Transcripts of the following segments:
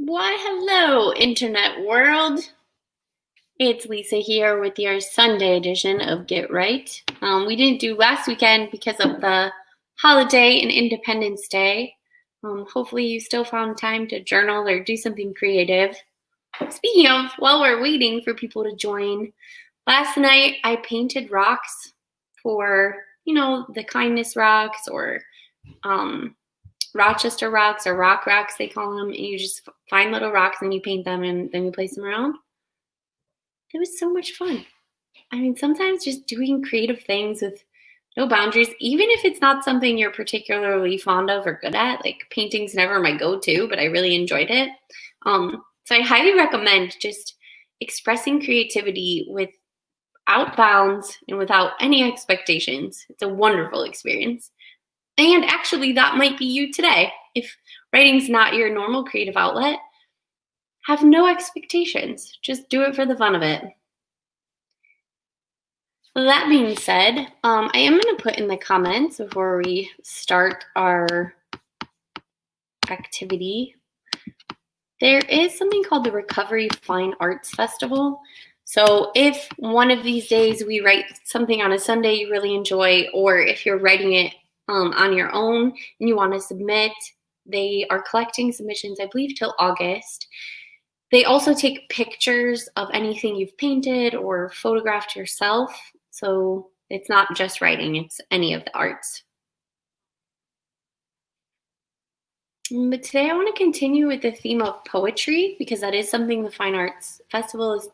Why, hello, internet world. It's Lisa here with your Sunday edition of Get Right. We didn't do last weekend because of the holiday and Independence Day. Hopefully you still found time to journal or do something creative. Speaking of, while we're waiting for people to join, last night I painted rocks for, the kindness rocks or Rochester rocks or rock rocks, they call them. And you just find little rocks and you paint them and then you place them around. It was so much fun. I mean, sometimes just doing creative things with no boundaries, even if it's not something you're particularly fond of or good at, like painting's never my go-to, but I really enjoyed it. So I highly recommend just expressing creativity without bounds and without any expectations. It's a wonderful experience. And actually, that might be you today. If writing's not your normal creative outlet, have no expectations. Just do it for the fun of it. That being said, I am going to put in the comments before we start our activity. There is something called the Recovery Fine Arts Festival. So if one of these days we write something on a Sunday you really enjoy, or if you're writing it on your own and you want to submit, they are collecting submissions, I believe, till August. They also take pictures of anything you've painted or photographed yourself. So it's not just writing, it's any of the arts. But today I want to continue with the theme of poetry because that is something the Fine Arts Festival is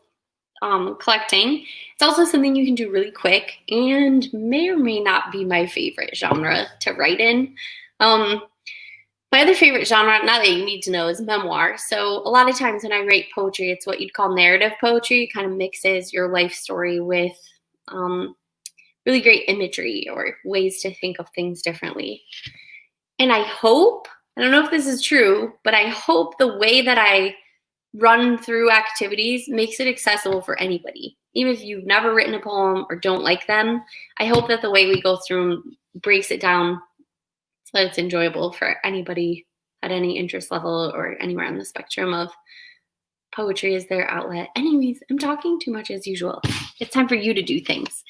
collecting. It's also something you can do really quick and may or may not be my favorite genre to write in. My other favorite genre, not that you need to know, is memoir. So a lot of times when I write poetry, it's what you'd call narrative poetry. It kind of mixes your life story with really great imagery or ways to think of things differently. And I hope, I don't know if this is true, but I hope the way that I run through activities makes it accessible for anybody. Even if you've never written a poem or don't like them, I hope that the way we go through them breaks it down so that it's enjoyable for anybody at any interest level or anywhere on the spectrum of poetry as their outlet. Anyways, I'm talking too much as usual. It's time for you to do things.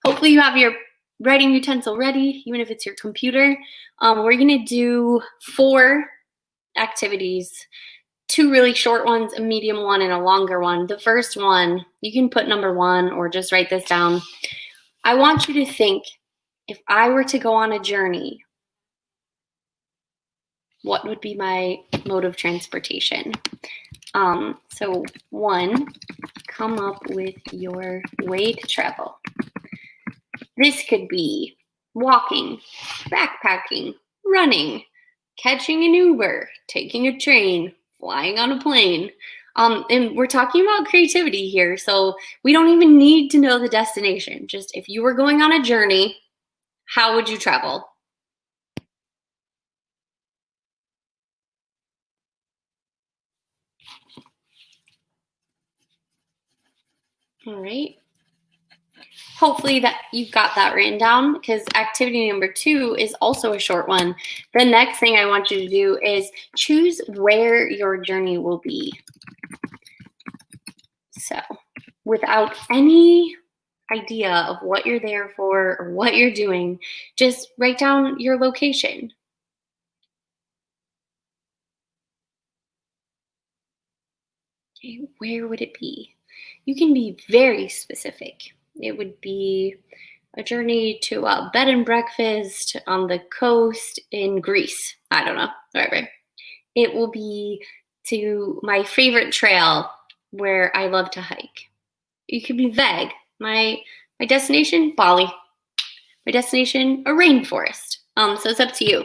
Hopefully you have your writing utensil ready, even if it's your computer. We're going to do 4 activities. 2 really short ones, a medium one, and a longer one. The first one, you can put number 1 or just write this down. I want you to think, if I were to go on a journey, what would be my mode of transportation? So 1, come up with your way to travel. This could be walking, backpacking, running, catching an Uber, taking a train, flying on a plane. And we're talking about creativity here, so we don't even need to know the destination. Just if you were going on a journey, how would you travel? All right. Hopefully that you've got that written down because activity number 2 is also a short one. The next thing I want you to do is choose where your journey will be. So without any idea of what you're there for or what you're doing, just write down your location. Okay, where would it be? You can be very specific. It would be a journey to a bed and breakfast on the coast in Greece. I don't know, wherever. It will be to my favorite trail where I love to hike. You could be vague. My destination, Bali. My destination, a rainforest. So it's up to you.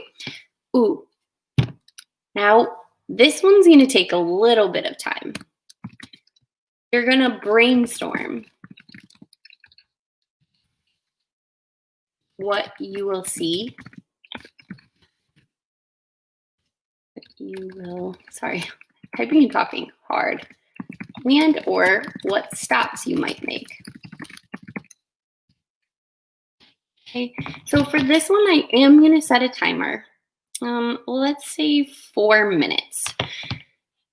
Ooh. Now, this one's going to take a little bit of time. You're going to brainstorm what you will see. Typing and talking hard. And or what stops you might make. Okay, so for this one, I am going to set a timer. Let's say 4 minutes.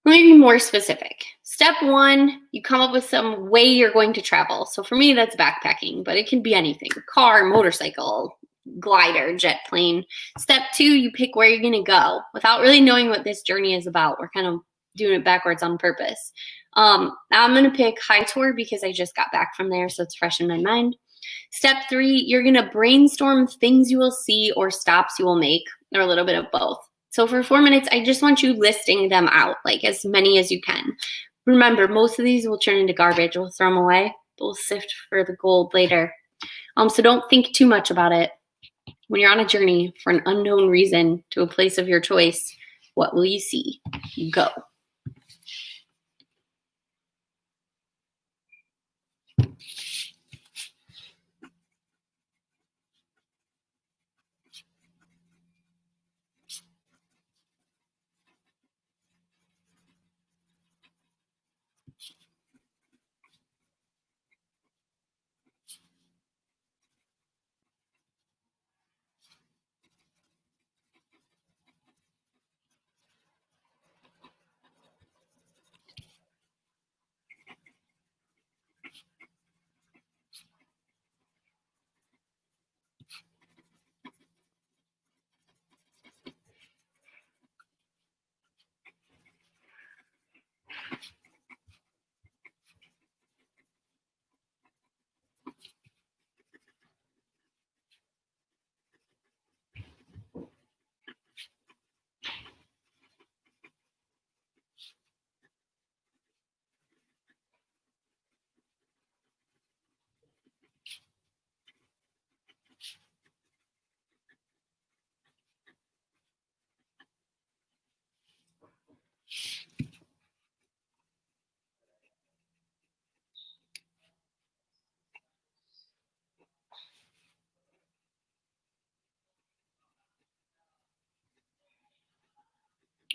Let me be more specific. Step one, you come up with some way you're going to travel. So for me, that's backpacking, but it can be anything: car, motorcycle, glider, jet plane. Step two, you pick where you're going to go without really knowing what this journey is about. We're kind of doing it backwards on purpose. I'm going to pick high tour because I just got back from there, so it's fresh in my mind. Step three, you're going to brainstorm things you will see or stops you will make, or a little bit of both. So for 4 minutes, I just want you listing them out, like as many as you can. Remember, most of these will turn into garbage. We'll throw them away. We'll sift for the gold later. So don't think too much about it. When you're on a journey for an unknown reason to a place of your choice, what will you see? Go.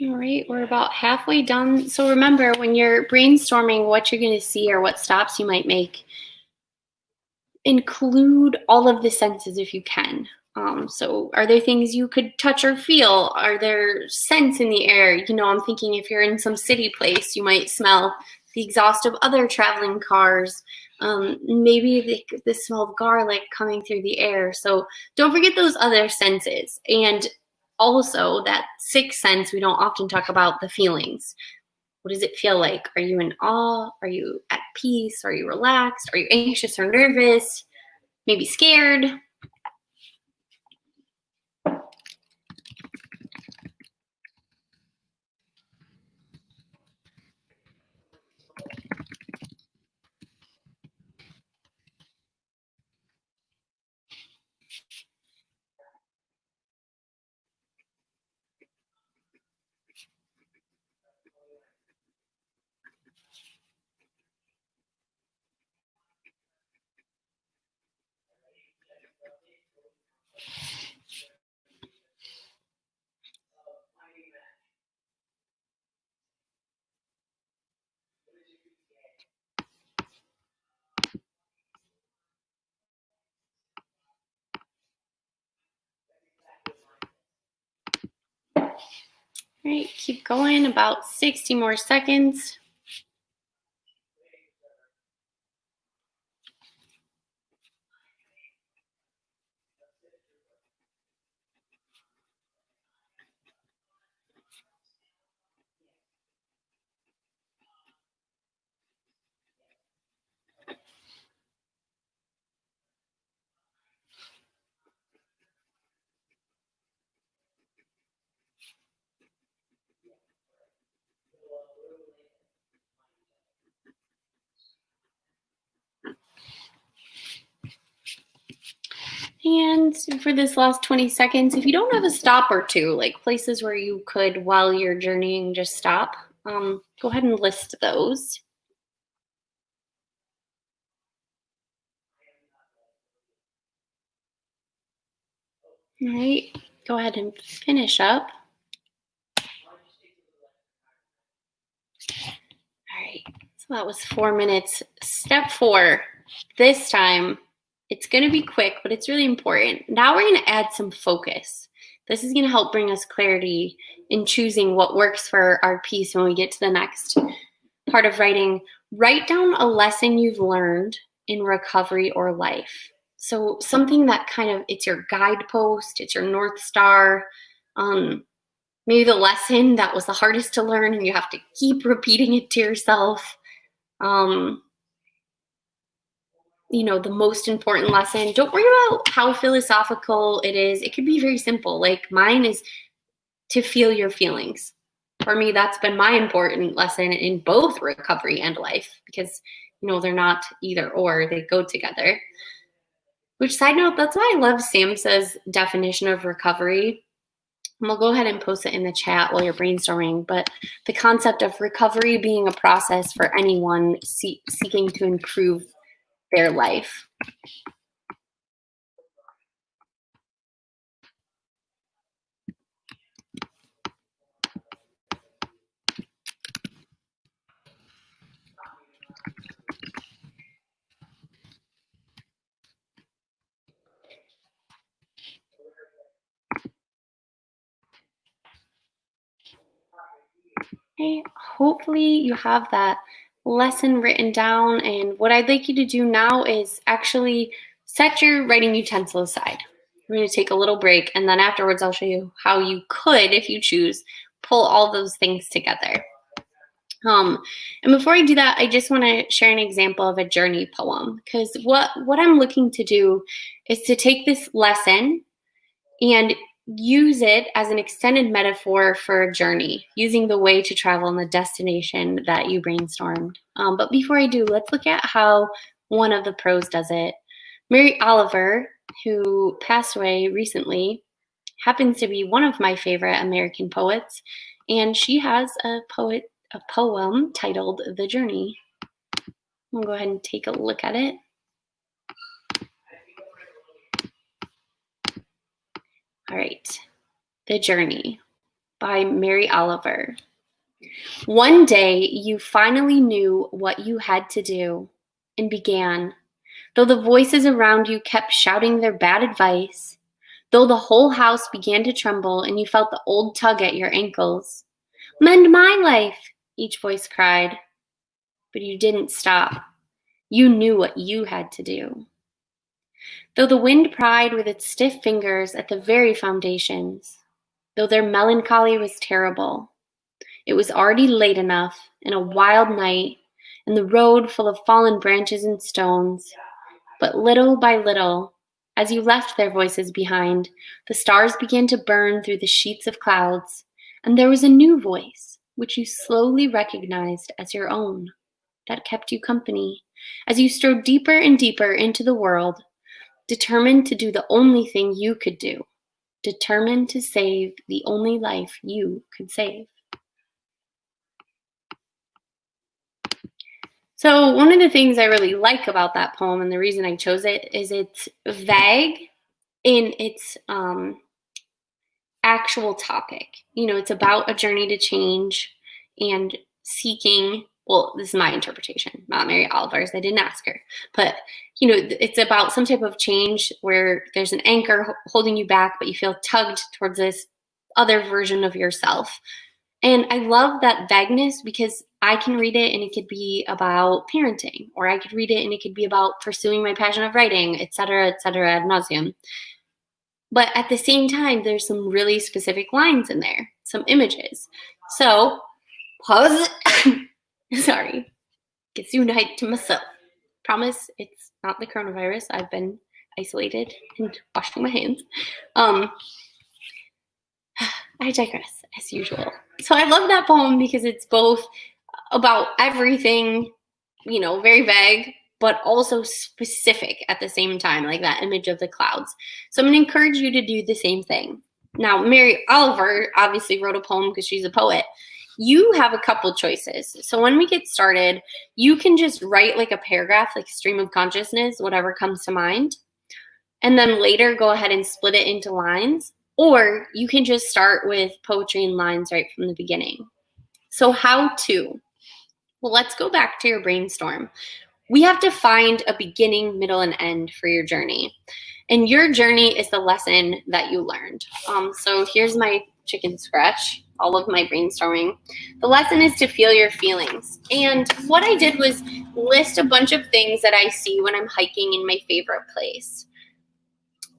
All right, we're about halfway done. So remember, when you're brainstorming what you're going to see or what stops you might make, include all of the senses if you can. So are there things you could touch or feel? Are there scents in the air? I'm thinking if you're in some city place, you might smell the exhaust of other traveling cars. Maybe the smell of garlic coming through the air. So don't forget those other senses. And also that sixth sense, we don't often talk about the feelings. What does it feel like? Are you in awe? Are you at peace? Are you relaxed? Are you anxious or nervous? Maybe scared? All right, keep going, about 60 more seconds. And for this last 20 seconds, if you don't have a stop or two, like places where you could, while you're journeying, just stop, go ahead and list those. All right, go ahead and finish up. All right, so that was 4 minutes. Step 4, this time, it's going to be quick, but it's really important. Now we're going to add some focus. This is going to help bring us clarity in choosing what works for our piece when we get to the next part of writing. Write down a lesson you've learned in recovery or life. So something that kind of, it's your guidepost, it's your North Star. Maybe the lesson that was the hardest to learn and you have to keep repeating it to yourself. The most important lesson. Don't worry about how philosophical it is. It could be very simple. Like mine is to feel your feelings. For me, that's been my important lesson in both recovery and life, because they're not either or, they go together. Which, side note, that's why I love Samsa's definition of recovery. And we'll go ahead and post it in the chat while you're brainstorming. But the concept of recovery being a process for anyone seeking to improve their life. Okay, hopefully you have that lesson written down, and what I'd like you to do now is actually set your writing utensil aside. We're going to take a little break, and then afterwards I'll show you how you could, if you choose, pull all those things together. And before I do that, I just want to share an example of a journey poem, because what I'm looking to do is to take this lesson and use it as an extended metaphor for a journey, using the way to travel and the destination that you brainstormed. But before I do, let's look at how one of the pros does it. Mary Oliver, who passed away recently, happens to be one of my favorite American poets, and she has a poem titled The Journey. I'll go ahead and take a look at it. All right. The Journey by Mary Oliver. One day you finally knew what you had to do and began, though the voices around you kept shouting their bad advice, though the whole house began to tremble and you felt the old tug at your ankles. Mend my life, each voice cried. But you didn't stop. You knew what you had to do. Though the wind pried with its stiff fingers at the very foundations, though their melancholy was terrible, it was already late enough in a wild night, and the road full of fallen branches and stones. But little by little, as you left their voices behind, the stars began to burn through the sheets of clouds, and there was a new voice, which you slowly recognized as your own, that kept you company, as you strode deeper and deeper into the world, determined to do the only thing you could do, determined to save the only life you could save. So one of the things I really like about that poem, and the reason I chose it, is it's vague in its actual topic. It's about a journey to change and seeking, well, this is my interpretation, not Mary Oliver's, I didn't ask her, but it's about some type of change where there's an anchor holding you back, but you feel tugged towards this other version of yourself. And I love that vagueness, because I can read it and it could be about parenting, or I could read it and it could be about pursuing my passion of writing, et cetera, ad nauseum. But at the same time, there's some really specific lines in there, some images. So, pause. Sorry. Get soon to myself. Promise it's not the coronavirus. I've been isolated and washing my hands. I digress, as usual. So I love that poem because it's both about everything, very vague, but also specific at the same time, like that image of the clouds. So I'm going to encourage you to do the same thing. Now, Mary Oliver obviously wrote a poem because she's a poet. You have a couple choices. So when we get started, you can just write like a paragraph, like stream of consciousness, whatever comes to mind. And then later go ahead and split it into lines. Or you can just start with poetry and lines right from the beginning. So how to? Well, let's go back to your brainstorm. We have to find a beginning, middle, and end for your journey. And your journey is the lesson that you learned. So here's my chicken scratch, all of my brainstorming. The lesson is to feel your feelings. And what I did was list a bunch of things that I see when I'm hiking in my favorite place.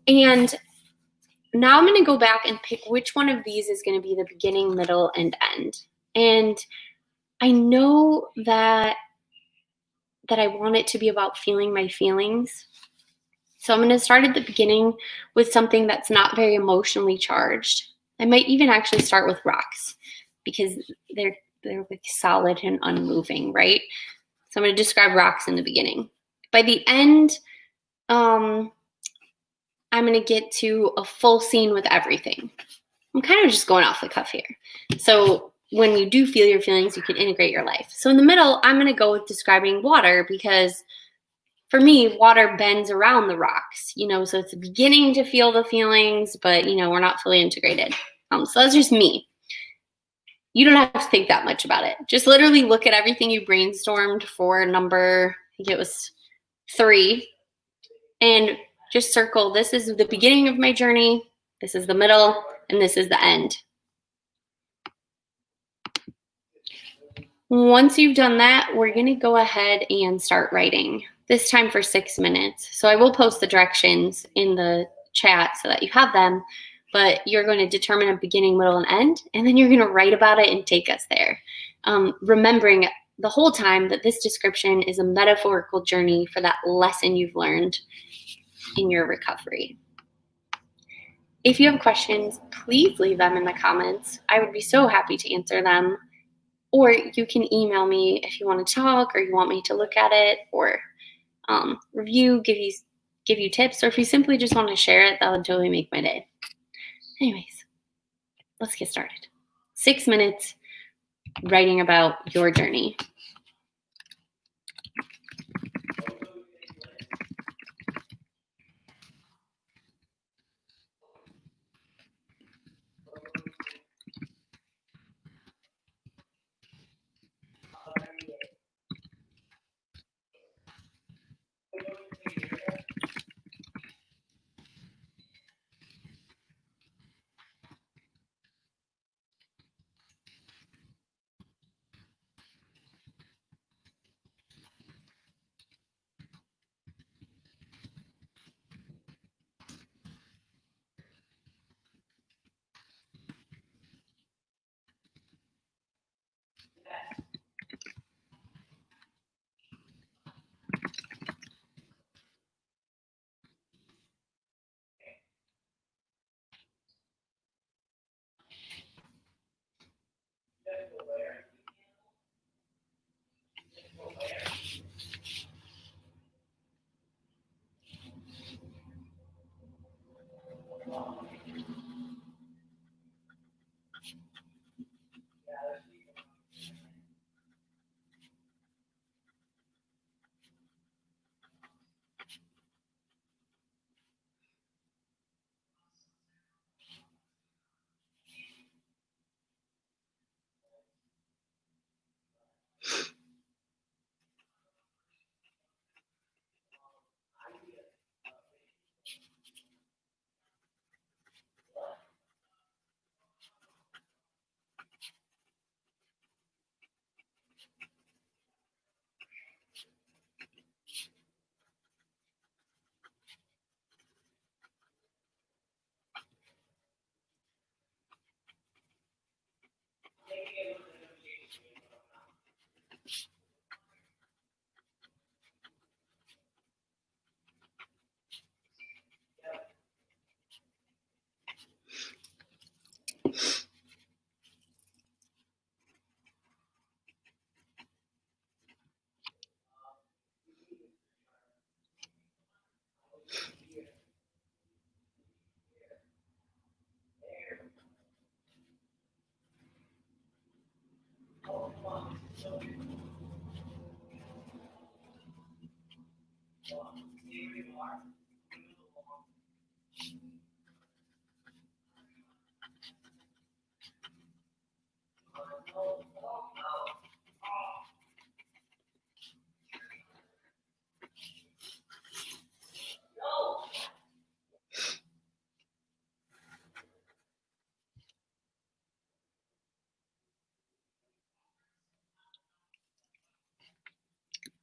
And now I'm going to go back and pick which one of these is going to be the beginning, middle, and end. And I know that I want it to be about feeling my feelings. So I'm going to start at the beginning with something that's not very emotionally charged. I might even actually start with rocks because they're like solid and unmoving, right? So I'm going to describe rocks in the beginning. By the end, I'm going to get to a full scene with everything. I'm kind of just going off the cuff here. So when you do feel your feelings, you can integrate your life. So in the middle, I'm going to go with describing water because for me, water bends around the rocks, so it's beginning to feel the feelings, but, we're not fully integrated. So that's just me. You don't have to think that much about it. Just literally look at everything you brainstormed for number, I think it was 3, and just circle, this is the beginning of my journey, this is the middle, and this is the end. Once you've done that, we're going to go ahead and start writing, this time for 6 minutes. So I will post the directions in the chat so that you have them, but you're going to determine a beginning, middle, and end, and then you're going to write about it and take us there. Remembering the whole time that this description is a metaphorical journey for that lesson you've learned in your recovery. If you have questions, please leave them in the comments. I would be so happy to answer them. Or you can email me if you want to talk or you want me to look at it or review, give you tips, or if you simply just want to share it, that would totally make my day. Anyways, let's get started. 6 minutes writing about your journey.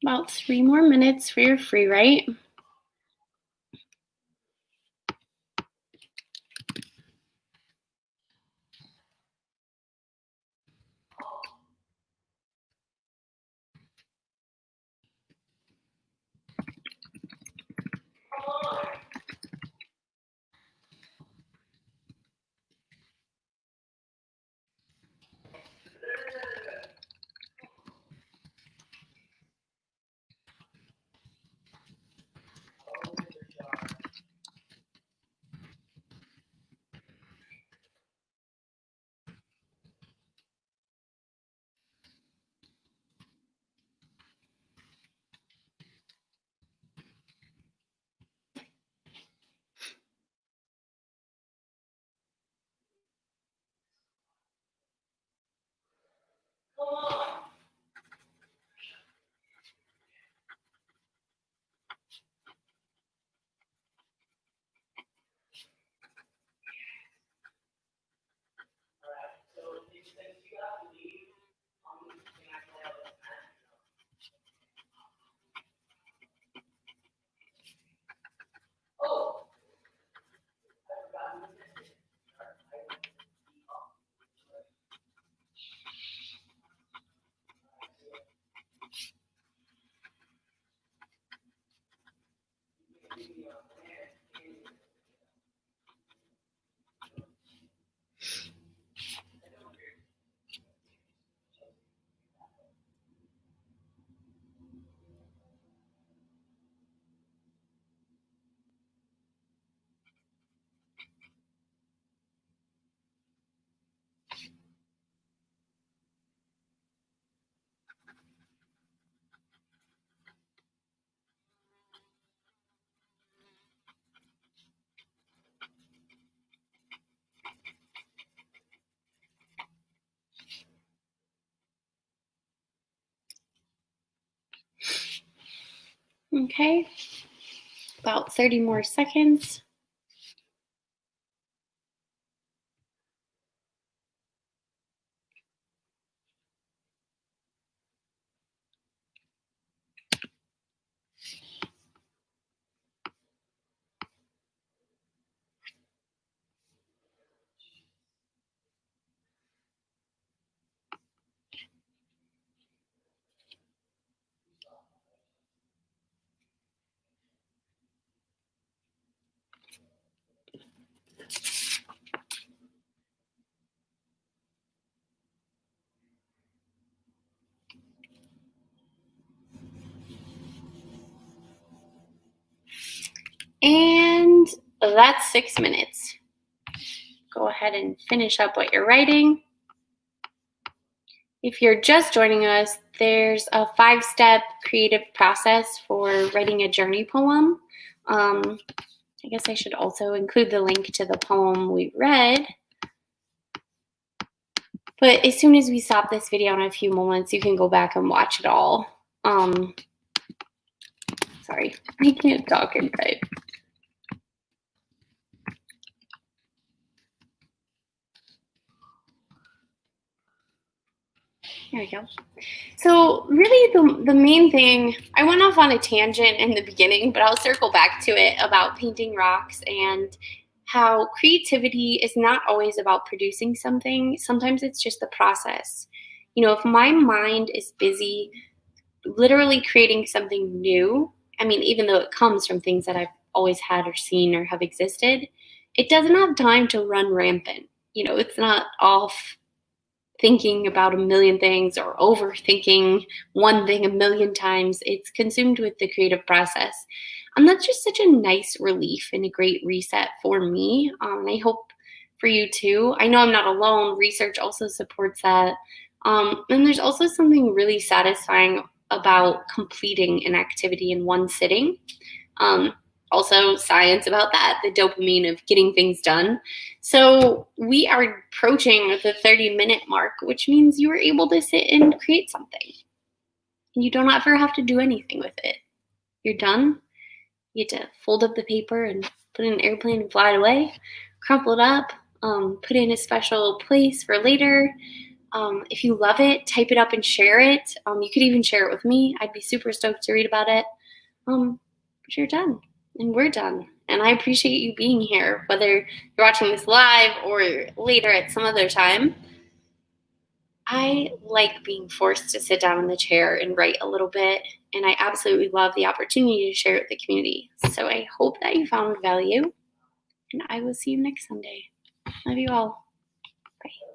About 3 more minutes for your free write. Okay, about 30 more seconds. And that's 6 minutes. Go ahead and finish up what you're writing. If you're just joining us, there's a 5-step creative process for writing a journey poem. I guess I should also include the link to the poem we read. But as soon as we stop this video in a few moments, you can go back and watch it all. Sorry, I can't talk and type. There we go. So really the main thing, I went off on a tangent in the beginning, but I'll circle back to it about painting rocks and how creativity is not always about producing something. Sometimes it's just the process. You know, if my mind is busy literally creating something new, I mean, even though it comes from things that I've always had or seen or have existed, it doesn't have time to run rampant. You know, it's not off thinking about a million things or overthinking one thing a million times. It's consumed with the creative process. And that's just such a nice relief and a great reset for me. And I hope for you too. I know I'm not alone. Research also supports that. And there's also something really satisfying about completing an activity in one sitting. Um, Also, science about that, the dopamine of getting things done. So, we are approaching the 30-minute mark, which means you are able to sit and create something. And you don't ever have to do anything with it. You're done. You get to fold up the paper and put it in an airplane and fly it away, crumple it up, put it in a special place for later. If you love it, type it up and share it. You could even share it with me. I'd be super stoked to read about it. But you're done, and we're done. And I appreciate you being here, whether you're watching this live or later at some other time. I like being forced to sit down in the chair and write a little bit, and I absolutely love the opportunity to share it with the community. So I hope that you found value, and I will see you next Sunday. Love you all. Bye.